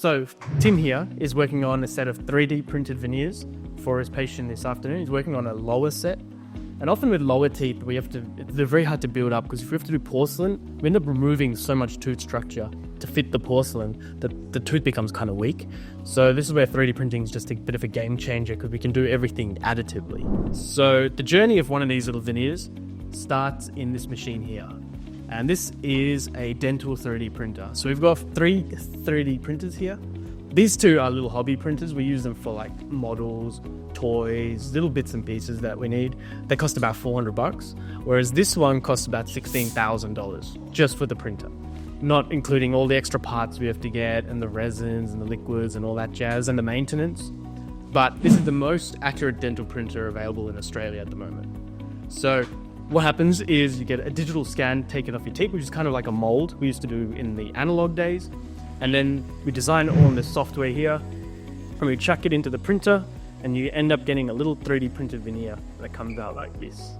So Tim here is working on a set of 3D printed veneers for his patient this afternoon. He's working on a lower set. And often with lower teeth, they're very hard to build up, because if we have to do porcelain, we end up removing so much tooth structure to fit the porcelain that the tooth becomes kind of weak. So this is where 3D printing is just a bit of a game changer, because we can do everything additively. So the journey of one of these little veneers starts in this machine here. And this is a dental 3D printer. So we've got 3 3D printers here. These 2 are little hobby printers. We use them for like models, toys, little bits and pieces that we need. They cost about $400, whereas this one costs about $16,000 just for the printer, not including all the extra parts we have to get and the resins and the liquids and all that jazz and the maintenance. But this is the most accurate dental printer available in Australia at the moment. So what happens is you get a digital scan taken off your teeth, which is kind of like a mold we used to do in the analog days. And then we design it all in the software here, and we chuck it into the printer, and you end up getting a little 3D printed veneer that comes out like this.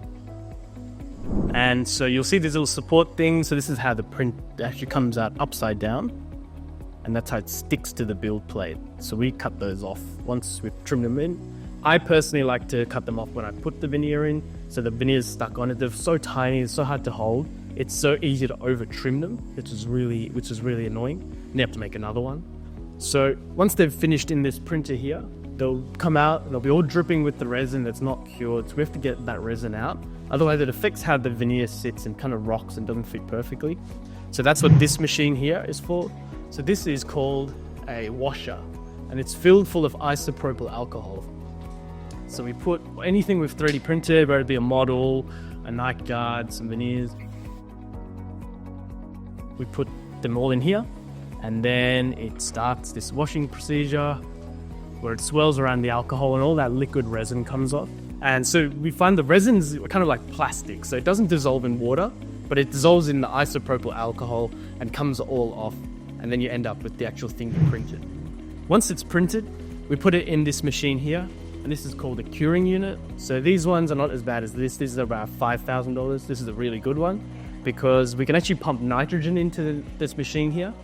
And so you'll see these little support things. So this is how the print actually comes out upside down, and that's how it sticks to the build plate. So we cut those off once we've trimmed them in. I personally like to cut them off when I put the veneer in, so the veneer's stuck on it. They're so tiny, it's so hard to hold. It's so easy to over trim them, which is really annoying. And you have to make another one. So once they've finished in this printer here, they'll come out and they'll be all dripping with the resin that's not cured. So we have to get that resin out. Otherwise it affects how the veneer sits and kind of rocks and doesn't fit perfectly. So that's what this machine here is for. So this is called a washer, and it's filled full of isopropyl alcohol. So we put anything we've 3D printed, whether it be a model, a night guard, some veneers. We put them all in here, and then it starts this washing procedure where it swirls around the alcohol and all that liquid resin comes off. And so we find the resin's kind of like plastic, so it doesn't dissolve in water, but it dissolves in the isopropyl alcohol and comes all off, and then you end up with the actual thing you printed. Once it's printed, we put it in this machine here, and this is called a curing unit. So these ones are not as bad as this. This is about $5,000. This is a really good one, because we can actually pump nitrogen into this machine here.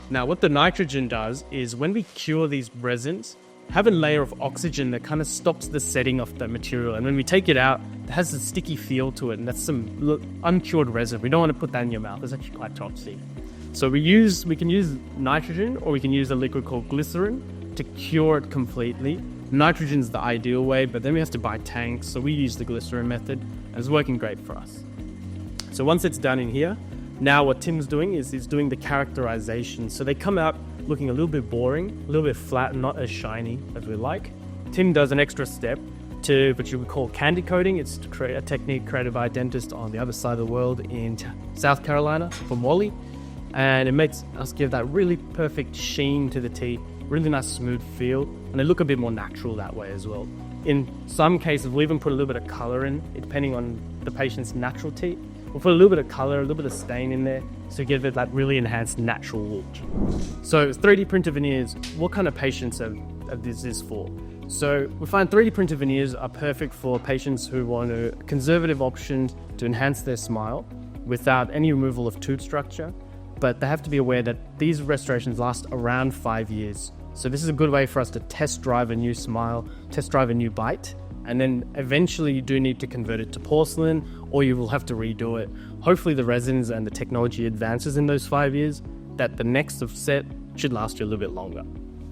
Now what the nitrogen does is, when we cure these resins, have a layer of oxygen that kind of stops the setting of the material, and when we take it out, it has a sticky feel to it, and that's some uncured resin. We don't want to put that in your mouth. It's actually quite toxic. So we can use nitrogen, or we can use a liquid called glycerin to cure it completely. Nitrogen's the ideal way, but then we have to buy tanks, so we use the glycerin method, and it's working great for us. So once it's done in here, now what Tim's doing is he's doing the characterization. So they come out looking a little bit boring, a little bit flat, and not as shiny as we like. Tim does an extra step to what you would call candy coating. It's a technique created by a dentist on the other side of the world in South Carolina, from Wally. And it makes us give that really perfect sheen to the teeth, really nice smooth feel, and they look a bit more natural that way as well. In some cases, we'll even put a little bit of color in, depending on the patient's natural teeth. We'll put a little bit of color, a little bit of stain in there, to give it that really enhanced natural look. So 3D printed veneers, what kind of patients are this for? So we find 3D printed veneers are perfect for patients who want a conservative option to enhance their smile without any removal of tooth structure, but they have to be aware that these restorations last around 5 years. So this is a good way for us to test drive a new smile, test drive a new bite, and then eventually you do need to convert it to porcelain, or you will have to redo it. Hopefully the resins and the technology advances in those 5 years, that the next set should last you a little bit longer.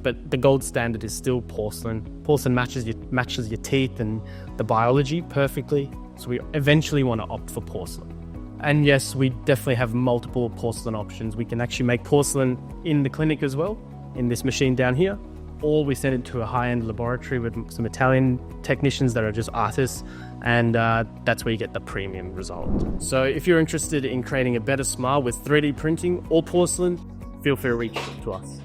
But the gold standard is still porcelain. Porcelain matches your teeth and the biology perfectly, so we eventually want to opt for porcelain. And yes, we definitely have multiple porcelain options. We can actually make porcelain in the clinic as well, in this machine down here, or we send it to a high-end laboratory with some Italian technicians that are just artists, and that's where you get the premium result. So if you're interested in creating a better smile with 3D printing or porcelain, feel free to reach out to us.